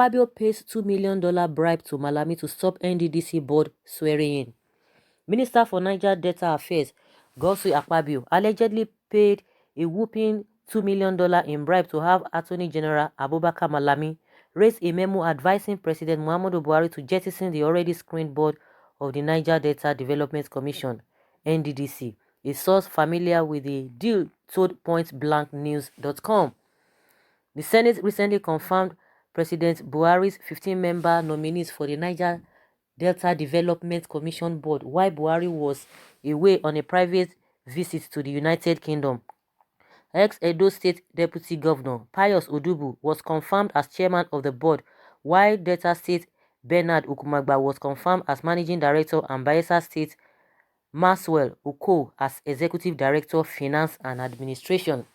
Akpabio pays $2 million bribe to Malami to stop Nddc board swearing in. Minister for Niger Delta Affairs, Godswill Akpabio, allegedly paid a whopping $2 million in bribe to have Attorney General Abubakar Malami raise a memo advising President Muhammadu Buhari to jettison the already screened board of the Niger Delta Development Commission, Nddc. A source familiar with the deal told pointblanknews.com. The Senate recently confirmed President Buhari's 15-member nominees for the Niger Delta Development Commission Board while Buhari was away on a private visit to the United Kingdom. Ex-Edo State Deputy Governor Pius Odubu was confirmed as chairman of the board, while Delta State Bernard Ukumagba was confirmed as managing director and Bayelsa State Maxwell Oko as executive director, finance and administration.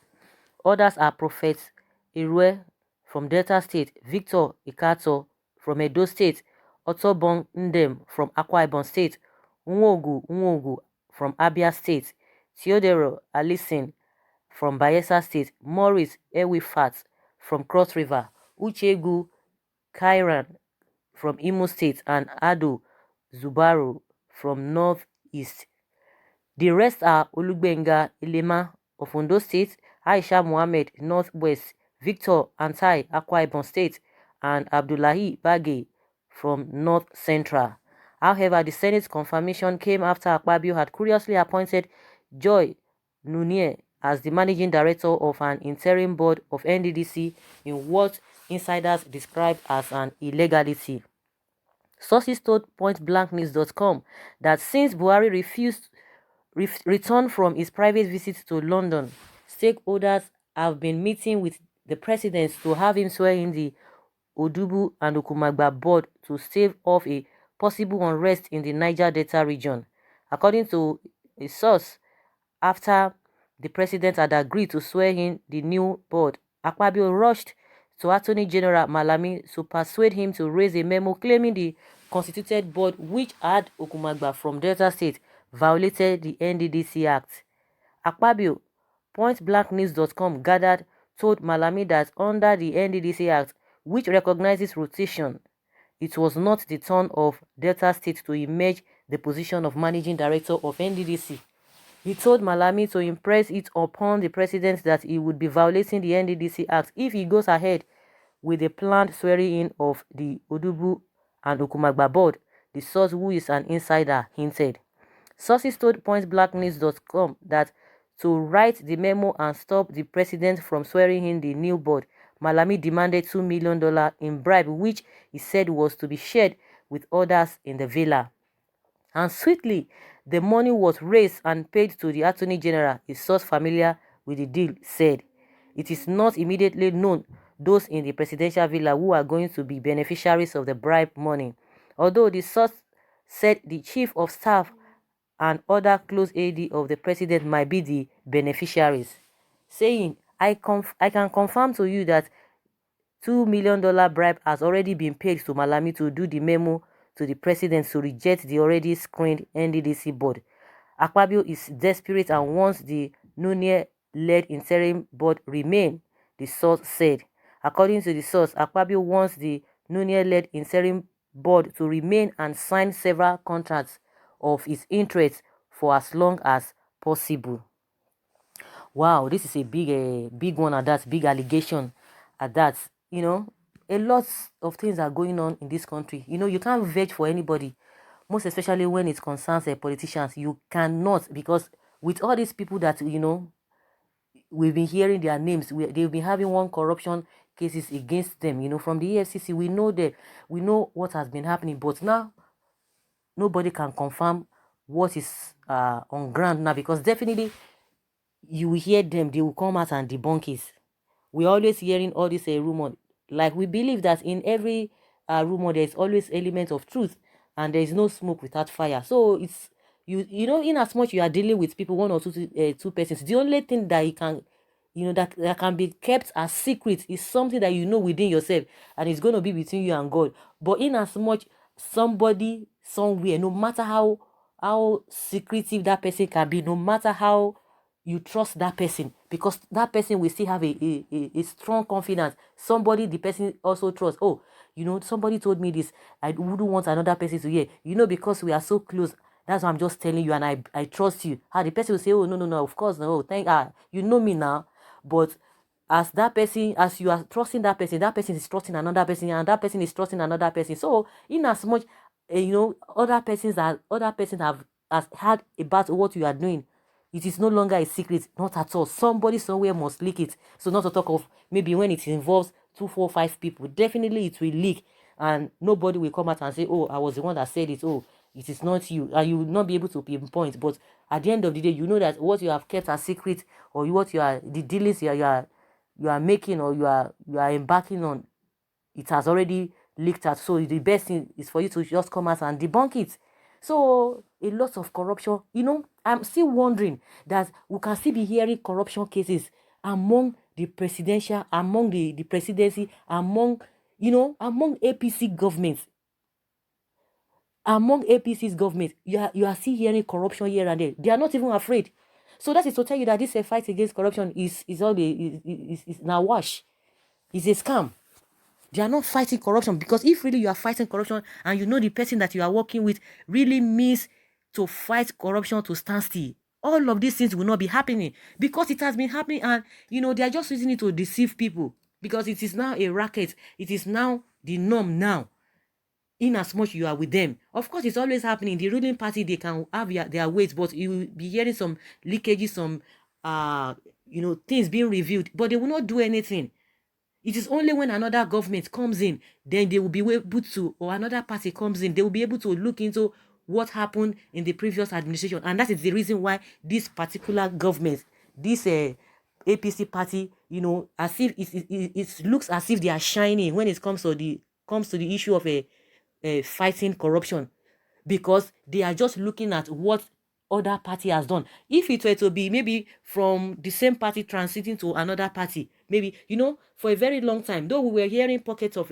Others are Prophet Irwe from Delta State, Victor Ikato from Edo State, Otobon Ndem from Akwa Ibom State, Nwogu from Abia State, Theodore Alison from Bayelsa State, Maurice Ewifat from Cross River, Uchegu Kairan from Imo State, and Ado Zubaru from North East. The rest are Olugbenga Ilema of Ondo State, Aisha Mohammed Northwest, Victor Antai Akwa Ibom State, and Abdullahi Bage from North Central. However, the Senate's confirmation came after Akpabio had curiously appointed Joy Nunier as the managing director of an interim board of Nddc in what insiders described as an illegality. Sources told pointblanknews.com that since Buhari refused return from his private visit to London, stakeholders have been meeting with the president to have him swear in the Odubu and Ukumagba board to stave off a possible unrest in the Niger Delta region. According to a source, after the president had agreed to swear in the new board, Akpabio rushed to Attorney General Malami to persuade him to raise a memo claiming the constituted board, which had Ukumagba from Delta State, violated the Nddc Act. Akpabio, pointblanknews.com gathered, told Malami that under the Nddc Act, which recognizes rotation, it was not the turn of Delta State to emerge the position of managing director of Nddc. He told Malami to impress it upon the president that he would be violating the Nddc Act if he goes ahead with the planned swearing-in of the Odubu and Ukumagba board, the source, who is an insider, hinted. Sources told pointblanknews.com that to write the memo and stop the president from swearing in the new board, Malami demanded $2 million in bribe, which he said was to be shared with others in the villa. And swiftly, the money was raised and paid to the Attorney General, a source familiar with the deal said. It is not immediately known those in the presidential villa who are going to be beneficiaries of the bribe money, although the source said the chief of staff and other close aide of the president might be the beneficiaries, saying, I can confirm to you that $2 million bribe has already been paid to Malami to do the memo to the president to reject the already screened Nddc board. Akpabio is desperate and wants the Nunier-led interim board remain, the source said. According to the source, Akpabio wants the Nunier-led interim board to remain and sign several contracts of his interest for as long as possible. Wow, this is a big one at that, big allegation at that. You know, a lot of things are going on in this country. You know, you can't vouch for anybody, most especially when it concerns politicians. You cannot, because with all these people that, you know, we've been hearing their names, they've been having one corruption cases against them, you know, from the EFCC. We know what has been happening, but now nobody can confirm what is on ground now, because definitely you will hear them, they will come out and debunk it. We're always hearing all this rumor. Like, we believe that in every rumor there is always element of truth, and there is no smoke without fire. So it's you know, in as much you are dealing with people, one or two persons, the only thing that you can, you know, that can be kept as secret is something that you know within yourself, and it's going to be between you and God. But in as much somebody somewhere, no matter how secretive that person can be, no matter how you trust that person, because that person will still have a strong confidence. Somebody the person also trusts. Oh, somebody told me this. I wouldn't want another person to hear. Because we are so close. That's why I'm just telling you, and I trust you. How the person will say, oh, no, no, no, of course, no, you know me now. But as that person, as you are trusting that person is trusting another person, and that person is trusting another person. So in as much, other persons have has heard about what you are doing, it is no longer a secret, not at all. Somebody somewhere must leak it. So not to talk of maybe when it involves 2, 4, 5 people, definitely it will leak, and nobody will come out and say, oh, I was the one that said it. Oh, it is not you, and you will not be able to pinpoint. But at the end of the day, you know that what you have kept a secret, or what the dealings you are making, or you are embarking on, it has already leaked out. So the best thing is for you to just come out and debunk it. So a lot of corruption, I'm still wondering that we can still be hearing corruption cases among the presidential, among the presidency, among APC governments. Among APC's government, you are still hearing corruption here and there. They are not even afraid. So that is to tell you that this fight against corruption is all is now wash. It's a scam. They are not fighting corruption, because if really you are fighting corruption, and the person that you are working with really means to fight corruption to stand still, all of these things will not be happening, because it has been happening, and they are just using it to deceive people, because it is now a racket. It is now the norm now. In as much you are with them, of course, it's always happening. The ruling party, they can have their weight, but you will be hearing some leakages, some things being reviewed, but they will not do anything. It is only when another government comes in, then they will be able to, or another party comes in, they will be able to look into what happened in the previous administration. And that is the reason why this particular government, this APC party, as if it looks as if they are shining when it comes to the issue of fighting corruption, because they are just looking at what other party has done. If it were to be maybe from the same party transiting to another party, maybe, for a very long time, though we were hearing pockets of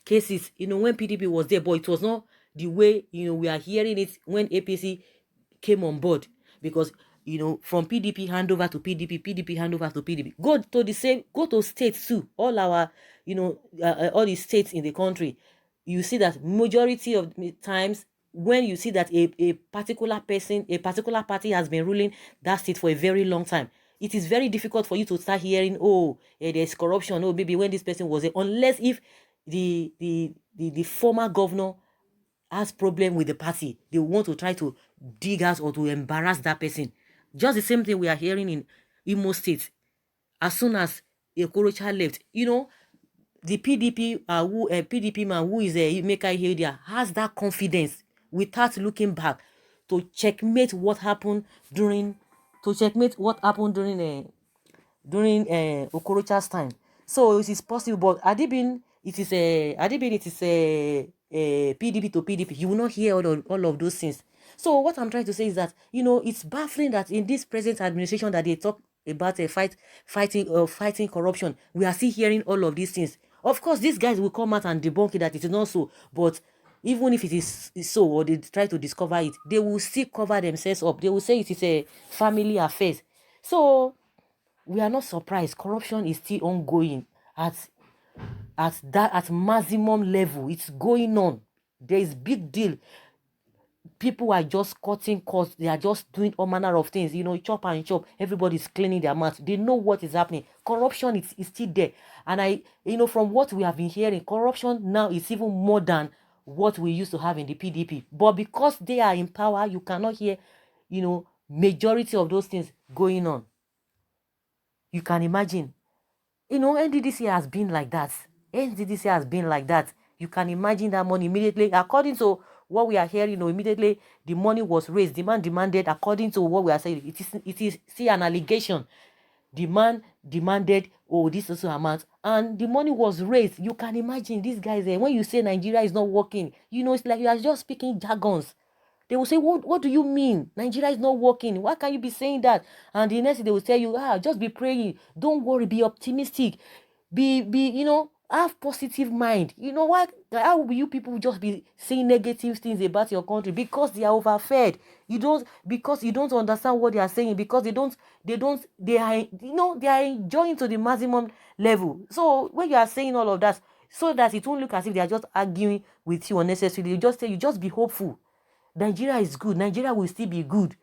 cases, when PDP was there, but it was not the way, we are hearing it when APC came on board. Because, from PDP handover to PDP handover to PDP. Go to states too. All our, all the states in the country, you see that majority of the times, when you see that a particular person, a particular party has been ruling that state for a very long time, it is very difficult for you to start hearing, oh, there's corruption, oh, maybe when this person was there, unless if the former governor has problem with the party, they want to try to dig out or to embarrass that person. Just the same thing we are hearing in Imo State. As soon as Okorocha left, the PDP PDP man who is a Emeka Ihedia has that confidence without looking back to checkmate what happened during Okorocha's time. So it is possible, but Adibin, it is PDP to PDP. You will not hear all of those things. So what I'm trying to say is that, it's baffling that in this present administration that they talk about fighting corruption, we are still hearing all of these things. Of course, these guys will come out and debunk it that it is not so, but even if it is so, or they try to discover it, they will still cover themselves up. They will say it is a family affair. So we are not surprised. Corruption is still ongoing at maximum level. It's going on. There is big deal. People are just cutting costs. They are just doing all manner of things. Chop and chop. Everybody's cleaning their mouth. They know what is happening. Corruption is still there. And from what we have been hearing, corruption now is even more than what we used to have in the PDP. But because they are in power, you cannot hear, majority of those things going on. You can imagine. NDDC has been like that. NDDC has been like that. You can imagine that money immediately, according to what we are hearing, immediately the money was raised. The man demanded, according to what we are saying, it is still an allegation. The man demanded, oh, this is amount, and the money was raised. You can imagine these guys there. When you say Nigeria is not working, it's like you are just speaking jargons. They will say, what do you mean? Nigeria is not working. Why can't you be saying that? And the next day they will tell you, just be praying. Don't worry, be optimistic. Have positive mind. What? How will you people just be saying negative things about your country? Because they are overfed. Because you don't understand what they are saying, because they are enjoying to the maximum level. So when you are saying all of that, so that it won't look as if they are just arguing with you unnecessarily. You just say, you just be hopeful. Nigeria is good. Nigeria will still be good.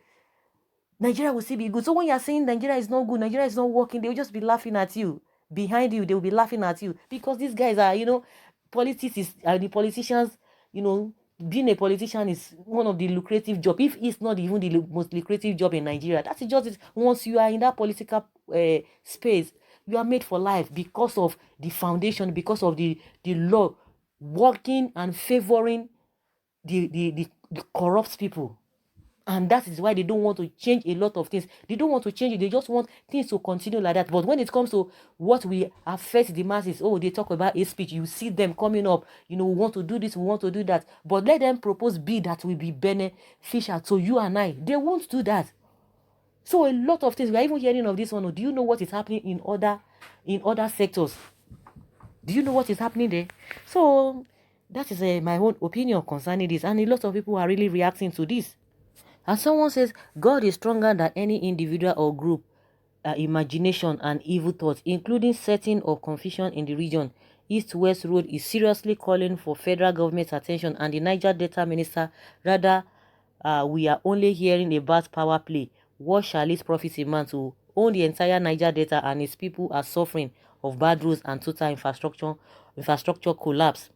Nigeria will still be good. So when you're saying Nigeria is not good, Nigeria is not working, they'll just be laughing at you. Behind you, they will be laughing at you. Because these guys are, politics is, the politicians, being a politician is one of the lucrative job. If it's not even the most lucrative job in Nigeria, that's just it. Once you are in that political space, you are made for life because of the foundation, because of the law working and favoring the corrupt people. And that is why they don't want to change a lot of things. They don't want to change it. They just want things to continue like that. But when it comes to what we affect the masses, oh, they talk about a speech. You see them coming up. We want to do this. We want to do that. But let them propose bill that will be beneficial to you and I. They won't do that. So a lot of things. We are even hearing of this one. Do you know what is happening in other sectors? Do you know what is happening there? So that is my own opinion concerning this. And a lot of people are really reacting to this. And someone says, God is stronger than any individual or group, imagination and evil thoughts, including setting of confusion in the region. East-West Road is seriously calling for federal government's attention, and the Niger Delta Minister, rather, we are only hearing about power play. What shall it profit a man to own the entire Niger Delta and its people are suffering of bad roads and total infrastructure collapse?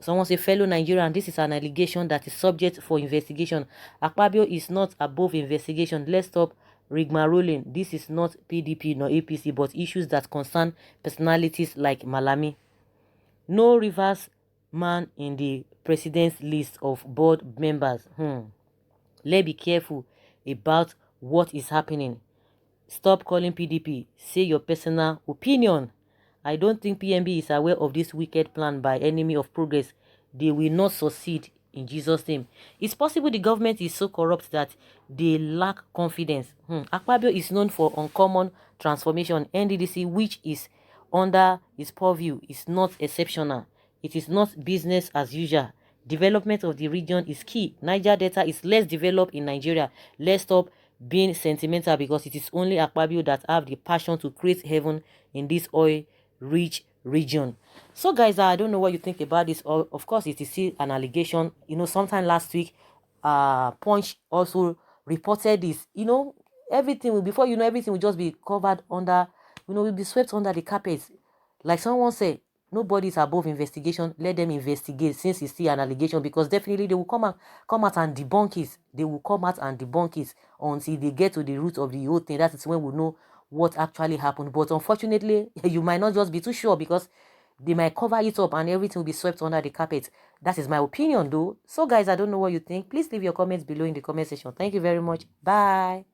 Someone say, fellow Nigerian, this is an allegation that is subject for investigation. Akpabio is not above investigation. Let's stop rigmaroling. This is not PDP nor APC, but issues that concern personalities like Malami. No reverse man in the president's list of board members. Let's be careful about what is happening. Stop calling PDP. Say your personal opinion. I don't think PMB is aware of this wicked plan by enemy of progress. They will not succeed in Jesus' name. It's possible the government is so corrupt that they lack confidence. Akpabio is known for uncommon transformation. Nddc, which is under his purview, is not exceptional. It is not business as usual. Development of the region is key. Niger Delta is less developed in Nigeria. Let's stop being sentimental, because it is only Akpabio that have the passion to create heaven in this oil-rich region. So guys, I don't know what you think about this. Of course, it is still an allegation. Sometime last week, Punch also reported this. Everything will, before everything will just be covered under, will be swept under the carpet. Like someone said, nobody is above investigation. Let them investigate, since it's still an allegation, because definitely they will come out and debunk it. They will come out and debunk it until they get to the root of the whole thing. That is when we know what actually happened. But unfortunately, you might not just be too sure, because they might cover it up and everything will be swept under the carpet. That is my opinion though. So guys, I don't know what you think. Please leave your comments below in the comment section. Thank you very much. Bye.